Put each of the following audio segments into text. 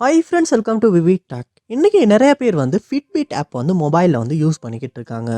Hi friends, welcome to VividTech. இன்னைக்கு நிறைய பேர் வந்து Fitbit ஆப் வந்து மொபைலில் வந்து யூஸ் பண்ணிக்கிட்டு இருக்காங்க.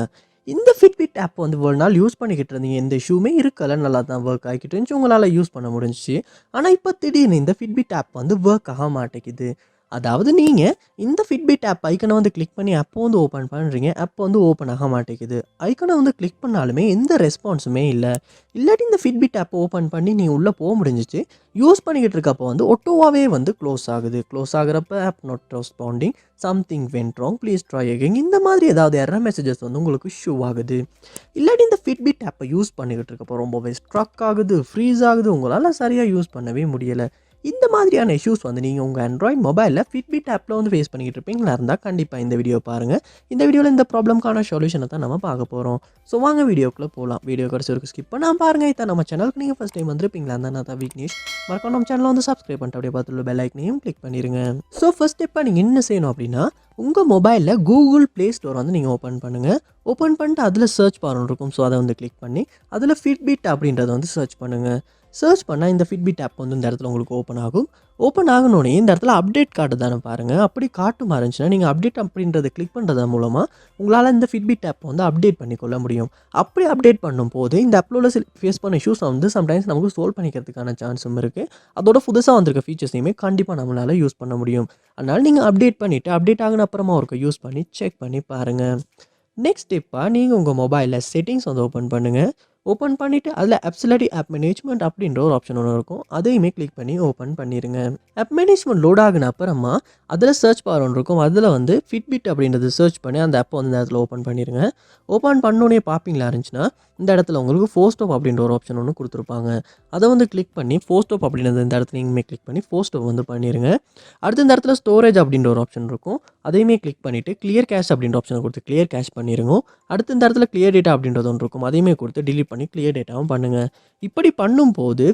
இந்த Fitbit ஆப் வந்து ஒரு நாள் யூஸ் பண்ணிக்கிட்டு இருந்தீங்க, எந்த இஷ்யூமே இருக்கல, நல்லா தான் ஒர்க் ஆகிக்கிட்டு இருந்துச்சு, உங்களால் யூஸ் பண்ண முடிஞ்சிச்சு. ஆனால் இப்போ திடீர்னு இந்த Fitbit ஆப் வந்து ஒர்க் ஆக மாட்டேங்குது. அதாவது நீங்கள் இந்த Fitbit ஆப் ஐக்கனை வந்து கிளிக் பண்ணி ஆப்போ வந்து ஓப்பன் பண்ணுறீங்க, ஆப் வந்து ஓப்பன் ஆக மாட்டேங்குது. ஐக்கனை வந்து கிளிக் பண்ணாலுமே எந்த ரெஸ்பான்ஸுமே இல்லை. இல்லாட்டி இந்த Fitbit ஆப் ஓப்பன் பண்ணி நீங்கள் உள்ளே போக முடிஞ்சிச்சு, யூஸ் பண்ணிக்கிட்டு இருக்கப்போ வந்து ஒட்டோவாகவே வந்து க்ளோஸ் ஆகுது. க்ளோஸ் ஆகிறப்ப app not responding, something went wrong, please try again, இந்த மாதிரி ஏதாவது எரர் மெசேஜஸ் வந்து உங்களுக்கு ஷூ ஆகுது. இல்லாட்டி இந்த Fitbit ஆப்பை யூஸ் பண்ணிக்கிட்டு இருக்கப்போ ரொம்பவே ஸ்ட்ரக் ஆகுது, ஃப்ரீஸ் ஆகுது, உங்களால் சரியாக யூஸ் பண்ணவே முடியலை. இந்த மாதிரியான இஷ்யூஸ் வந்து நீங்கள் உங்கள் ஆண்ட்ராய்ட் மொபைலில் Fitbit ஆப்பில் வந்து ஃபேஸ் பண்ணிக்கிட்டு இருப்பீங்களா இருந்தால் கண்டிப்பாக இந்த வீடியோ பாருங்கள். இந்த வீடியோவில் இந்த ப்ராப்ளம்க்கான சொல்யூஷனை தான் நம்ம பார்க்க போகிறோம். ஸோ வாங்க வீடியோக்குள்ளே போகலாம். வீடியோ கடைசி வரைக்கும் ஸ்கிப் பண்ணாமல் பாருங்கள். இதான் நம்ம சேனலுக்கு நீங்கள் ஃபஸ்ட் டைம் வந்துருப்பீங்களா இருந்தால் நான் தான் விக்னேஷ். மறக்காம நம்ம சேனலை வந்து சப்ஸ்கிரைப் பண்ணிட்டு அப்படியே பார்த்துள்ள பெல் ஐக்கனையும் கிளிக் பண்ணிடுங்க. ஸோ ஃபர்ஸ்ட் ஸ்டெப்பாக நீங்கள் என்ன செய்யணும் அப்படின்னா, உங்கள் மொபைலில் கூகுள் ப்ளே ஸ்டோர் வந்து நீங்கள் ஓப்பன் பண்ணுங்கள். ஓப்பன் பண்ணிட்டு அதில் சர்ச் பார் இருக்கும். ஸோ அதை வந்து கிளிக் பண்ணி அதில் Fitbit அப்படின்றத வந்து சர்ச் பண்ணுங்கள். சர்ச் பண்ணால் இந்த Fitbit ஆப் வந்து இந்த இடத்துல உங்களுக்கு ஓப்பன் ஆகும். ஓப்பன் ஆகணுன்னே இந்த இடத்துல அப்டேட் காட்டு தானே பாருங்கள். அப்படி காட்டுமா இருந்துச்சுன்னா நீங்கள் அப்டேட் அப்படின்றத கிளிக் பண்ணுறது மூலமாக உங்களால் இந்த Fitbit ஆப் வந்து அப்டேட் பண்ணிக்கொள்ள முடியும். அப்படி அப்டேட் பண்ணும்போது இந்த ஆப்பில் ஃபேஸ் பண்ண இஷ்யூஸ் வந்து சம்டைம்ஸ் நமக்கு சால்வ் பண்ணிக்கிறதுக்கான சான்ஸும் இருக்குது. அதோட புதுசாக வந்திருக்க ஃபீச்சர்ஸையுமே கண்டிப்பாக நம்மளால் யூஸ் பண்ண முடியும். அதனால் நீங்கள் அப்டேட் பண்ணிவிட்டு அப்டேட் ஆகின அப்புறமா ஒருக்க யூஸ் பண்ணி செக் பண்ணி பாருங்கள். நெக்ஸ்ட் ஸ்டெப்பாக நீங்கள் உங்கள் மொபைலில் செட்டிங்ஸ் வந்து ஓப்பன் பண்ணுங்கள். ஓப்பன் பண்ணிவிட்டு அதில் அப்சலரி ஆப் மேனேஜ்மெண்ட் அப்படின்ற ஒரு ஆப்ஷன் ஒன்று இருக்கும். அதையுமே கிளிக் பண்ணி ஓப்பன் பண்ணிடுங்க. ஆப் மேனேஜ்மெண்ட் லோட் ஆகின அப்புறமா அதில் சர்ச் பார் ஒன்று இருக்கும். அதில் வந்து Fitbit அப்படின்றது சர்ச் பண்ணி அந்த ஆப்பை வந்து இந்த இடத்துல ஓப்பன் பண்ணிடுங்க. ஓப்பன் பண்ணோன்னே பார்ப்பீங்களா இருந்துச்சுன்னா இந்த இடத்துல உங்களுக்கு ஃபோஸ்டோப் அப்படின்ற ஒரு ஆப்ஷன் ஒன்று கொடுத்துருப்பாங்க. அதை வந்து கிளிக் பண்ணி ஃபோஸ்டோப் அப்படின்றது இந்த இடத்துல நீங்களுமே கிளிக் பண்ணி ஃபோஸ்டோப் வந்து பண்ணிடுங்க. அடுத்து இந்த இடத்துல ஸ்டோரேஜ் அப்படின்ற ஒரு ஆப்ஷன் இருக்கும். அதையுமே கிளிக் பண்ணிவிட்டு கிளியர் கேஷ் அப்படின்ற ஆப்ஷனை கொடுத்து கிளியர் கேஷ் பண்ணிடுங்க. அடுத்து இந்த இடத்துல கிளியர் டேட்டா அப்படின்றது ஒன்று இருக்கும். அதையுமே கொடுத்து டிலீட் பண்ணி கிளியர் டேட்டாவும் பண்ணுங்கள். இப்படி பண்ணும்போது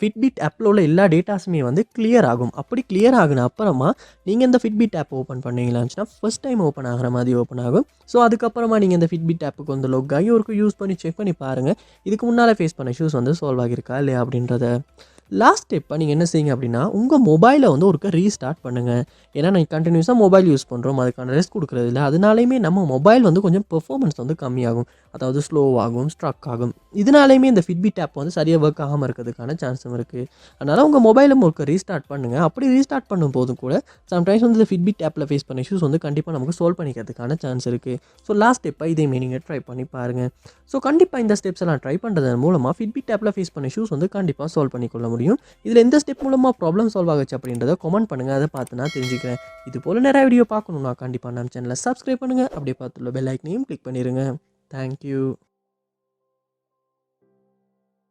Fitbit ஆப்பில் உள்ள எல்லா டேட்டாஸுமே வந்து கிளியர் ஆகும். அப்படி கிளியர் ஆகின அப்புறமா நீங்கள் இந்த Fitbit ஆப் ஓப்பன் பண்ணீங்களாச்சுன்னா ஃபர்ஸ்ட் டைம் ஓப்பன் ஆகிற மாதிரி ஓப்பன் ஆகும். ஸோ அதுக்கப்புறமா நீங்கள் இந்த Fitbit ஆப்புக்கு வந்து லொக் ஆகி ஒரு யூஸ் பண்ணி செக் பண்ணி பாருங்கள். இதுக்கு முன்னால் ஃபேஸ் பண்ண இஷ்யூஸ் வந்து சால்வ் ஆகியிருக்கா இல்லையா அப்படின்றத. லாஸ்ட் ஸ்டெப்பாக நீங்கள் என்ன செய்யுங்க அப்படின்னா, உங்கள் மொபைலை வந்து ஒருக்க ரீஸ்டார்ட் பண்ணுங்கள். ஏன்னா நீங்கள் கண்டினியூஸாக மொபைல் யூஸ் பண்ணுறோம், அதுக்கான ரெஸ்ட் கொடுக்குறது இல்லை. அதனாலேயுமே நம்ம மொபைல் வந்து கொஞ்சம் பெர்ஃபார்மன்ஸ் வந்து கம்மியாகும், அதாவது ஸ்லோவாகும், ஸ்ட்ரக் ஆகும். இதனாலேயுமே இந்த Fitbit ஆப் வந்து சரியாக ஒர்க் ஆகாமல் இருக்கிறதுக்கான சான்ஸும் இருக்குது. அதனால் உங்கள் மொபைலை ஒருக்க ரீஸ்டார்ட் பண்ணுங்கள். அப்படி ரீஸ்டார்ட் பண்ணும்போதும் கூட சம்டைம்ஸ் வந்து இந்த Fitbit ஆப்பில் ஃபேஸ் பண்ண இஷ்யூஸ் வந்து கண்டிப்பாக நமக்கு சால்வ் பண்ணிக்கிறதுக்கான சான்ஸ் இருக்குது. ஸோ லாஸ்ட் ஸ்டெப்பாக இதேமே நீங்கள் ட்ரை பண்ணி பாருங்கள். ஸோ கண்டிப்பாக இந்த ஸ்டெப்ஸ் எல்லாம் ட்ரை பண்ணுறதன் மூலமாக Fitbit ஆப்பில் ஃபேஸ் பண்ண இஷ்யூஸ் வந்து கண்டிப்பாக சால்வ் பண்ணிக்கொள்ள முடியும். இதில் எந்த ஸ்டெப் மூலமாக ப்ராப்ளம் சால்வ் ஆகுச்சு அப்படின்றத கமெண்ட் பண்ணுங்கள். அதை பார்த்து நான் தெரிஞ்சுக்கிறேன். இது போல் நிறைய வீடியோ பார்க்கணுன்னா கண்டிப்பாக நம்ம சேனலை சப்ஸ்கிரைப் பண்ணுங்கள். அப்படியே பார்த்துள்ள பெல் ஐக்கனையும் கிளிக் பண்ணிடுங்க. தேங்க்யூ.